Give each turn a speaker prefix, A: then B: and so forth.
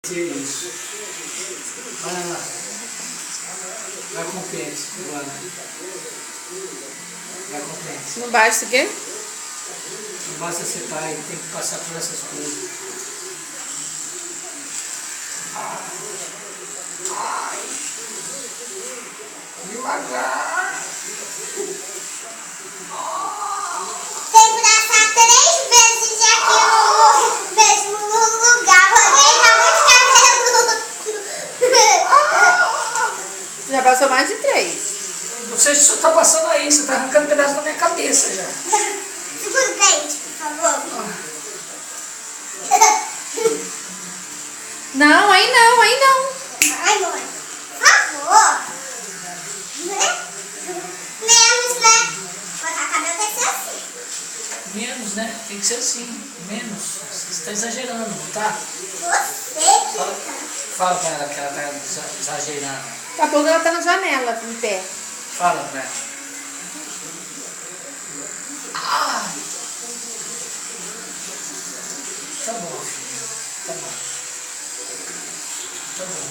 A: Isso. Vai lá. Vai com o pente agora. Vai com o pente.
B: Não basta o quê?
A: Não basta secar, ele tem que passar por essas coisas. Ai. Devagar.
C: Tem que passar 3 vezes aqui no mesmo lugar, porque tá muito cabelo.
B: Já passou mais de 3.
A: Não sei se o senhor está passando aí, você está arrancando um pedaço da minha cabeça já.
C: Segura o pente, por favor.
B: Não, aí não, aí não.
C: Ai, mãe, por favor. Né? Menos, né? Botar a cabelo tem que ser assim.
A: Menos, né? Tem que ser assim. Menos. Você está exagerando, não tá?
C: Você que tá.
A: Fala pra ela que ela está exagerando.
B: Daqui a pouco ela tá na janela, em pé.
A: Fala pra ela. Ah! Tá bom, filho. Tá bom. Tá bom.